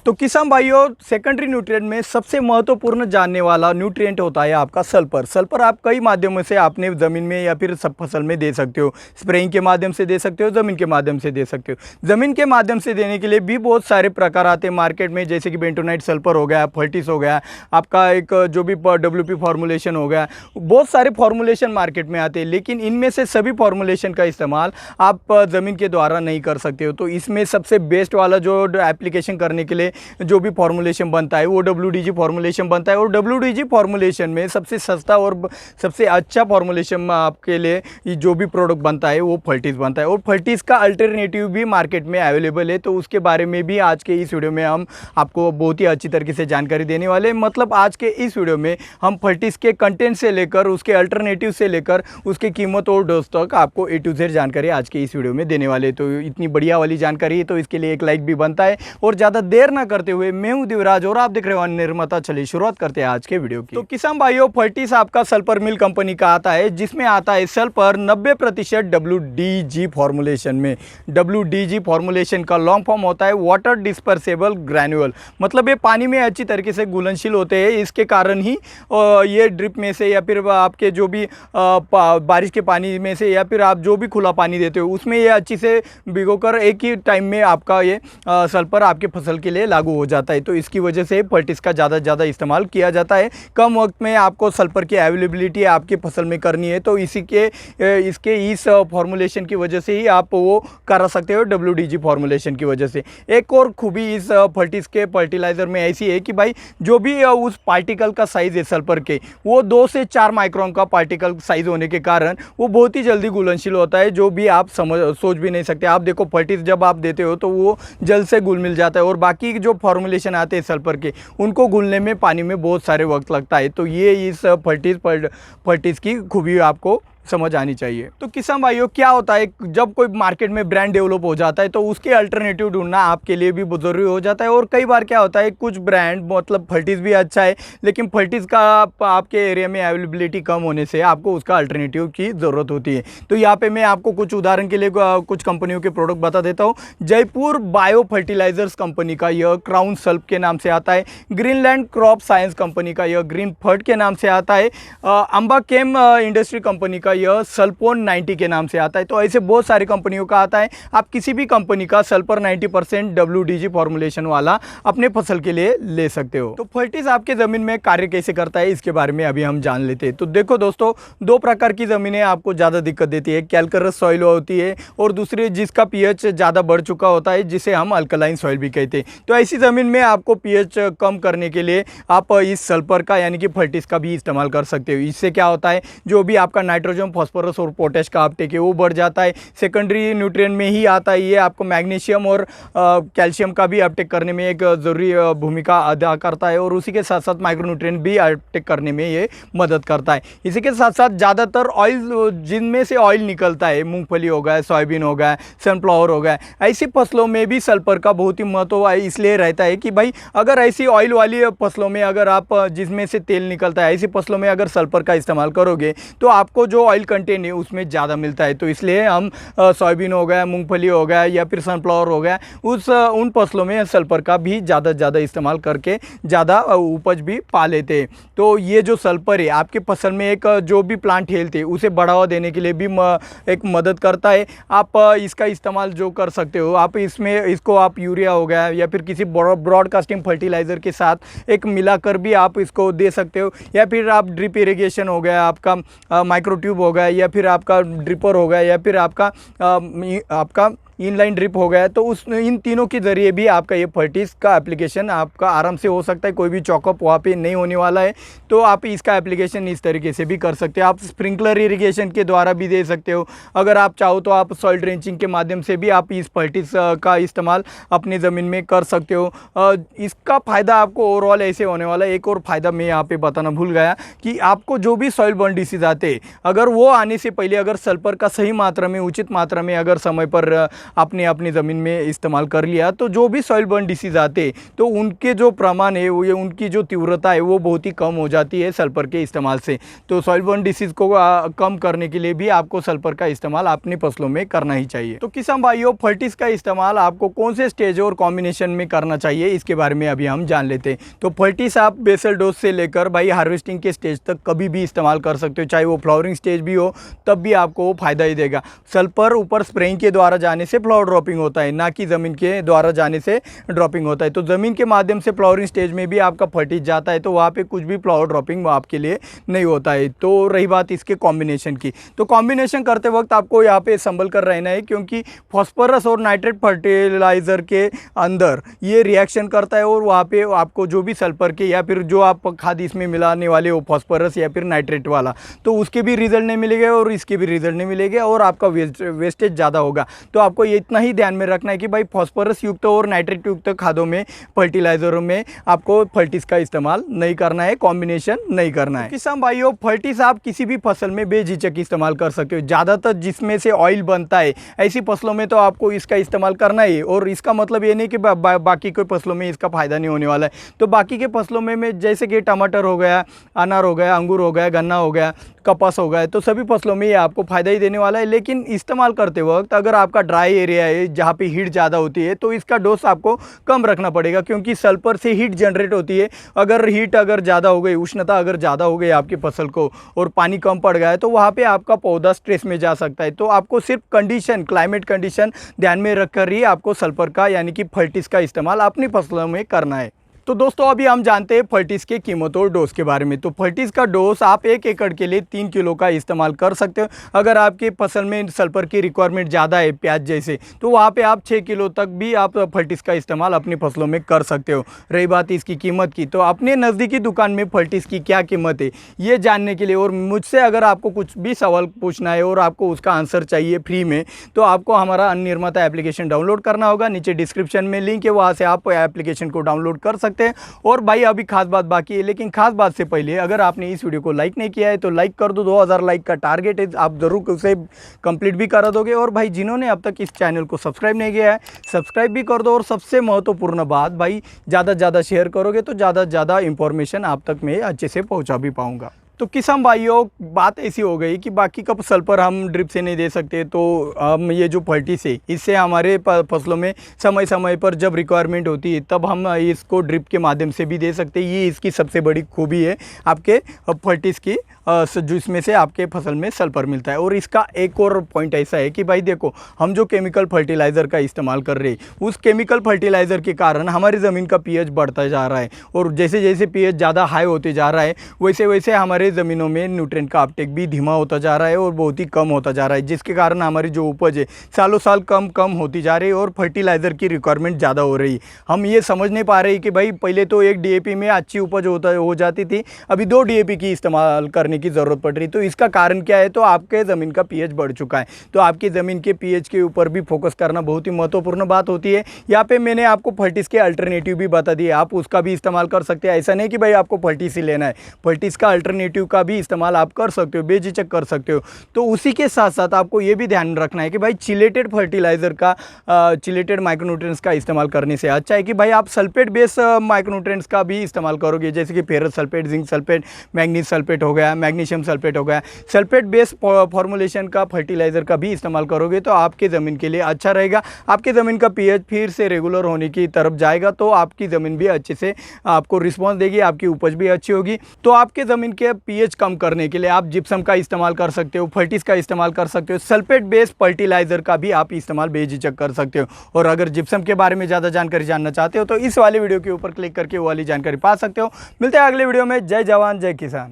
तो किसान भाइयों, सेकेंडरी न्यूट्रिएंट में सबसे महत्वपूर्ण जानने वाला न्यूट्रिएंट होता है आपका सल्फर। सल्फर आप कई माध्यमों से आपने ज़मीन में या फिर सब फसल में दे सकते हो। स्प्रेइंग के माध्यम से दे सकते हो, ज़मीन के माध्यम से दे सकते हो। ज़मीन के माध्यम से देने के लिए भी बहुत सारे प्रकार आते हैं मार्केट में, जैसे कि बेंटोनाइट सल्फर हो गया, फर्टिस हो गया, आपका एक जो भी WP फॉर्मुलेशन हो गया, बहुत सारे फॉर्मुलेशन मार्केट में आते हैं। लेकिन इनमें से सभी फॉर्मुलेशन का इस्तेमाल आप ज़मीन के द्वारा नहीं कर सकते हो। तो इसमें सबसे बेस्ट वाला जो एप्लीकेशन करने के लिए जो भी फॉर्मुलेशन बनता है वो WDG फॉर्मुलेशन बनता है। और WDG फॉर्मुलेशन में सबसे सस्ता और सबसे अच्छा फॉर्मुलेशन आपके लिए जो भी प्रोडक्ट बनता है वो फर्टिस बनता है। और फर्टिस का अल्टरनेटिव भी मार्केट में अवेलेबल है। तो उसके बारे में भी आज के इस वीडियो में हम आपको बहुत ही अच्छी तरीके से जानकारी देने वाले हैं। मतलब आज के इस वीडियो में हम फर्टिस के कंटेंट से लेकर उसके अल्टरनेटिव से लेकर उसकी कीमत और डोज तक आपको A to Z जानकारी आज के इस वीडियो में देने वाले हैं। तो इतनी बढ़िया वाली जानकारी है तो इसके लिए एक लाइक भी बनता है। और ज़्यादा देर ना करते हुए मैं हूं दिवराज और आप देख रहे हो निर्माता। चलिए शुरुआत करते हैं आज के वीडियो की। तो किसान भाइयों, फर्टिस आपका सल्फर मिल कंपनी का आता है, जिसमें आता है सल्फर 90% WDG फॉर्मुलेशन में। WDG फॉर्मुलेशन का लॉन्ग फॉर्म होता है वाटर डिस्पर्सेबल ग्रैन्युअल। मतलब ये पानी में अच्छी तरीके से घुलनशील होते हैं। इसके कारण ही ये ड्रिप में से या फिर आपके जो भी बारिश के पानी में से या फिर आप जो भी खुला पानी देते हो उसमें ये अच्छी से भिगोकर एक ही टाइम में आपका ये सल्फर आपके फसल के लिए लागू हो जाता है। तो इसकी वजह से फर्टिस का ज़्यादा इस्तेमाल किया जाता है। कम वक्त में आपको सल्फर की अवेलेबिलिटी आपकी फसल में करनी है तो इसके इस फॉर्मुलेशन की वजह से ही आप वो कर सकते हो, WDG फॉर्मुलेशन की वजह से। एक और खूबी इस फर्टिस के फर्टिलाइज़र में ऐसी है कि भाई जो भी उस पार्टिकल का साइज़ है सल्फर के, वो 2 से 4 माइक्रोन का पार्टिकल साइज़ होने के कारण वो बहुत ही जल्दी घुलनशील होता है, जो भी आप सोच भी नहीं सकते। आप देखो फर्टिस जब आप देते हो तो वो जल्द से घुल मिल जाता है और बाकी जो फॉर्मुलेशन आते हैं सल्फर के उनको घुलने में पानी में बहुत सारे वक्त लगता है। तो ये इस फर्टिस की खूबी आपको समझ आनी चाहिए। तो किसान भाइयों, क्या होता है जब कोई मार्केट में ब्रांड डेवलप हो जाता है तो उसके अल्टरनेटिव ढूंढना आपके लिए भी जरूरी हो जाता है। और कई बार क्या होता है, कुछ ब्रांड मतलब फर्टिस भी अच्छा है लेकिन फर्टिस का आपके एरिया में अवेलेबिलिटी कम होने से आपको उसका अल्टरनेटिव की ज़रूरत होती है। तो यहाँ पे मैं आपको कुछ उदाहरण के लिए कुछ कंपनियों के प्रोडक्ट बता देता हूँ। जयपुर बायो फर्टिलाइजर्स कंपनी का यह क्राउन सल्फ के नाम से आता है। ग्रीनलैंड क्रॉप साइंस कंपनी का यह ग्रीन फर्ट के नाम से आता है। अंबा केम इंडस्ट्री कंपनी का यह सल्फोन 90 के नाम से आता है। तो ऐसे बहुत सारी कंपनियों का आता है। आप किसी भी कंपनी का सल्फर 90% WDG फॉर्मुलेशन वाला अपने फसल के लिए ले सकते हो। तो फर्टिस आपके ज़मीन में कार्य कैसे करता है इसके बारे में अभी हम जान लेते हैं। तो देखो दोस्तों, 2 प्रकार की ज़मीनें आपको ज़्यादा दिक्कत देती है। कैल्करस सॉइल होती है और दूसरी जिसका pH ज़्यादा बढ़ चुका होता है, जिसे हम अल्कलाइन सॉइल भी कहते हैं। तो ऐसी ज़मीन में आपको pH कम करने के लिए आप इस सल्फर का यानी कि फर्टिस का भी इस्तेमाल कर सकते हो। इससे क्या होता है, जो भी आपका नाइट्रोजन, फॉस्फोरस और पोटेश का अपटेक है वो बढ़ जाता है। सेकेंडरी न्यूट्रिएंट में ही आता है ये। आपको मैग्नीशियम और कैल्शियम का भी अपटेक करने में एक ज़रूरी भूमिका अदा करता है और उसी के साथ साथ माइक्रोन्यूट्रिएंट भी अपटेक करने में ये मदद करता है। इसी के साथ साथ ज़्यादातर ऑयल, जिनमें से ऑयल निकलता है, मूंगफली हो गया, सोयाबीन हो गया, सनफ्लावर हो गया, ऐसी फसलों में भी सल्फर का बहुत ही महत्व इसलिए रहता है कि भाई अगर ऐसी ऑयल वाली फसलों में अगर आप जिसमें से तेल निकलता है, ऐसी फसलों में अगर सल्फर का इस्तेमाल करोगे तो आपको जो ऑयल कंटेंट है उसमें ज़्यादा मिलता है। तो इसलिए हम सोयाबीन हो गया, मूंगफली हो गया या फिर सनफ्लावर हो गया, उन फसलों में सल्फर का भी ज़्यादा इस्तेमाल करके ज़्यादा उपज भी पा लेते हैं। तो ये जो सल्फर है आपके फसल में एक जो भी प्लांट हेल्थ है उसे बढ़ावा देने के लिए भी एक मदद करता है। आप इसका इस्तेमाल जो कर सकते हो, आप इसको आप यूरिया हो गया या फिर किसी ब्रॉडकास्टिंग फर्टिलाइज़र के साथ एक मिलाकर भी आप इसको दे सकते हो। या फिर आप ड्रिप इरिगेशन हो गया, आपका माइक्रो ट्यूब हो गया या फिर आपका ड्रिपर हो गया या फिर आपका इनलाइन ड्रिप हो गया, तो इन तीनों के ज़रिए भी आपका ये फर्टिस का एप्लीकेशन आपका आराम से हो सकता है। कोई भी चॉकअप वहाँ पे नहीं होने वाला है। तो आप इसका एप्लीकेशन इस तरीके से भी कर सकते हो। आप स्प्रिंकलर इरिगेशन के द्वारा भी दे सकते हो। अगर आप चाहो तो आप सॉइल ड्रेंचिंग के माध्यम से भी आप इस फर्टिस का इस्तेमाल अपनी ज़मीन में कर सकते हो। इसका फ़ायदा आपको ओवरऑल ऐसे होने वाला है। एक और फ़ायदा मैं यहाँ पर बताना भूल गया कि आपको जो भी सॉइल बर्न डिसीज़ आते हैं, अगर वो आने से पहले अगर सल्फर का सही मात्रा में, उचित मात्रा में अगर समय पर आपने अपनी ज़मीन में इस्तेमाल कर लिया तो जो भी सॉइल बर्न डिसीज़ आते तो उनके जो प्रमाण है वो उनकी जो तीव्रता है वो बहुत ही कम हो जाती है सल्फर के इस्तेमाल से। तो सॉइल बर्न डिसीज़ को कम करने के लिए भी आपको सल्फर का इस्तेमाल अपनी फसलों में करना ही चाहिए। तो किसान भाइयों, फर्टिस का इस्तेमाल आपको कौन से स्टेज और कॉम्बिनेशन में करना चाहिए इसके बारे में अभी हम जान लेते हैं। तो फर्टिस आप बेसल डोज से लेकर भाई हार्वेस्टिंग के स्टेज तक कभी भी इस्तेमाल कर सकते हो, चाहे वो फ्लावरिंग स्टेज भी हो तब भी आपको वो फ़ायदा ही देगा। सल्फर ऊपर स्प्रेइंग के द्वारा जाने से फ्लावर ड्रॉपिंग होता है, ना कि ज़मीन के द्वारा जाने से ड्रॉपिंग होता है। तो ज़मीन के माध्यम से फ्लावरिंग स्टेज में भी आपका फर्टिस जाता है तो वहाँ पे कुछ भी फ्लावर ड्रॉपिंग आपके लिए नहीं होता है। तो रही बात इसके कॉम्बिनेशन की, तो कॉम्बिनेशन करते वक्त आपको यहाँ पे संभल कर रहना है, क्योंकि फॉस्फोरस और नाइट्रेट फर्टिलाइज़र के अंदर ये रिएक्शन करता है और वहाँ पे आपको जो भी सल्फर के या फिर जो आप खाद इसमें मिलाने वाले हो फॉस्फोरस या फिर नाइट्रेट वाला, तो उसके भी रिजल्ट नहीं मिलेंगे और इसके भी रिजल्ट नहीं मिलेंगे और आपका वेस्टेज ज़्यादा होगा। तो आपको ये इतना ही ध्यान में रखना है कि भाई फॉस्फोरस युक्त और नाइट्रेट युक्त खादों में, फर्टिलाइज़रों में आपको फर्टिस का इस्तेमाल नहीं करना है, कॉम्बिनेशन नहीं करना है। किसान भाइयों, फर्टिस आप किसी भी फसल में बेझिझक इस्तेमाल कर सकते हो। ज़्यादातर जिसमें से ऑयल बनता है ऐसी फसलों में तो आपको इसका इस्तेमाल करना ही, और इसका मतलब ये नहीं कि बाकी कोई फसलों में इसका फ़ायदा नहीं होने वाला है। तो बाकी के फसलों में जैसे कि टमाटर हो गया, अनार हो गया, अंगूर हो गया, गन्ना हो गया, कपास हो गया, तो सभी फसलों में ये आपको फ़ायदा ही देने वाला है। लेकिन इस्तेमाल करते वक्त अगर आपका ड्राई एरिया है जहाँ पे हीट ज़्यादा होती है तो इसका डोज आपको कम रखना पड़ेगा, क्योंकि सल्फर से हीट जनरेट होती है। अगर हीट अगर ज़्यादा हो गई, उष्णता अगर ज़्यादा हो गई आपकी फसल को और पानी कम पड़ गया है तो वहाँ पे आपका पौधा स्ट्रेस में जा सकता है। तो आपको सिर्फ कंडीशन, क्लाइमेट कंडीशन ध्यान में रखकर ही आपको सल्फर का यानी कि फर्टिस का इस्तेमाल अपनी फसलों में करना है। तो दोस्तों अभी हम जानते हैं फर्टिस के कीमत और डोज के बारे में। तो फर्टिस का डोज आप 1 एकड़ के लिए 3 किलो का इस्तेमाल कर सकते हो। अगर आपकी फसल में सल्फर की रिक्वायरमेंट ज़्यादा है, प्याज जैसे, तो वहाँ पे आप 6 किलो तक भी आप फर्टिस का इस्तेमाल अपनी फसलों में कर सकते हो। रही बात इसकी कीमत की, तो अपने नज़दीकी दुकान में फर्टिस की क्या कीमत है ये जानने के लिए और मुझसे अगर आपको कुछ भी सवाल पूछना है और आपको उसका आंसर चाहिए फ्री में, तो आपको हमारा अन्ननिर्माता एप्लीकेशन डाउनलोड करना होगा। नीचे डिस्क्रिप्शन में लिंक है, वहाँ से आप एप्लीकेशन को डाउनलोड कर सकते हैं। और भाई अभी खास बात बाकी है, लेकिन खास बात से पहले अगर आपने इस वीडियो को लाइक नहीं किया है तो लाइक कर दो। 2000 लाइक का टारगेट है, आप जरूर उसे कंप्लीट भी करा दोगे। और भाई जिन्होंने अब तक इस चैनल को सब्सक्राइब नहीं किया है सब्सक्राइब भी कर दो। और सबसे महत्वपूर्ण बात भाई, ज़्यादा से ज़्यादा शेयर करोगे तो ज़्यादा से ज़्यादा इंफॉर्मेशन आप तक मैं अच्छे से पहुँचा भी पाऊँगा। तो किसान भाइयों, बात ऐसी हो गई कि बाकी का सल्फर हम ड्रिप से नहीं दे सकते, तो हम ये जो फर्टिस है इससे हमारे फसलों में समय समय पर जब रिक्वायरमेंट होती है तब हम इसको ड्रिप के माध्यम से भी दे सकते हैं। ये इसकी सबसे बड़ी खूबी है आपके फर्टिस की, जिसमें से आपके फसल में सल्फर मिलता है। और इसका एक और पॉइंट ऐसा है कि भाई देखो, हम जो केमिकल फर्टिलाइज़र का इस्तेमाल कर रहे हैं उस केमिकल फर्टिलाइज़र के कारण हमारी ज़मीन का पीएच बढ़ता जा रहा है, और जैसे जैसे पीएच ज़्यादा हाई होते जा रहा है वैसे वैसे हमारे ज़मीनों में न्यूट्रिएंट का अपटेक भी धीमा होता जा रहा है और बहुत ही कम होता जा रहा है, जिसके कारण हमारी जो उपज है सालों साल कम कम होती जा रही है और फर्टिलाइज़र की रिक्वायरमेंट ज़्यादा हो रही है। हम ये समझ नहीं पा रहे कि भाई पहले तो 1 डीएपी में अच्छी उपज हो जाती थी, अभी 2 डीएपी की इस्तेमाल करने की ज़रूरत पड़ रही। तो इसका कारण क्या है? तो आपके ज़मीन का पीएच बढ़ चुका है। तो आपकी ज़मीन के पीएच के ऊपर भी फोकस करना बहुत ही महत्वपूर्ण बात होती है। यहाँ पे मैंने आपको फर्टिस के अल्टरनेटिव भी बता दिए, आप उसका भी इस्तेमाल कर सकते हैं। ऐसा नहीं कि भाई आपको फर्टिस ही लेना है, फर्टिस का अल्टरनेटिव का भी इस्तेमाल आप कर सकते हो, बेझिझक कर सकते हो। तो उसी के साथ साथ आपको ये भी ध्यान रखना है कि भाई चिलेटेड फर्टिलाइज़र का, चिलेटेड माइक्रोन्यूट्रिएंट्स का इस्तेमाल करने से अच्छा है कि भाई आप सल्फेट बेस माइक्रोन्यूट्रिएंट्स का भी इस्तेमाल करोगे, जैसे कि ferrous sulphate, zinc sulphate, manganese sulphate हो गया, मैग्नीशियम सल्फेट हो गया। सल्फेट बेस फॉर्मुलेशन का फर्टिलाइज़र का भी इस्तेमाल करोगे तो आपके ज़मीन के लिए अच्छा रहेगा। आपके ज़मीन का पीएच फिर से रेगुलर होने की तरफ जाएगा, तो आपकी ज़मीन भी अच्छे से आपको रिस्पॉन्स देगी, आपकी उपज भी अच्छी होगी। तो आपके ज़मीन के पीएच कम करने के लिए आप जिप्सम का इस्तेमाल कर सकते हो, फर्टिस का इस्तेमाल कर सकते हो, सल्फेट बेस फर्टिलाइज़र का भी आप इस्तेमाल बेझिझक कर सकते हो। और अगर जिप्सम के बारे में ज़्यादा जानकारी जानना चाहते हो तो इस वाले वीडियो के ऊपर क्लिक करके वो वाली जानकारी पा सकते हो। मिलते हैं अगले वीडियो में। जय जवान जय किसान।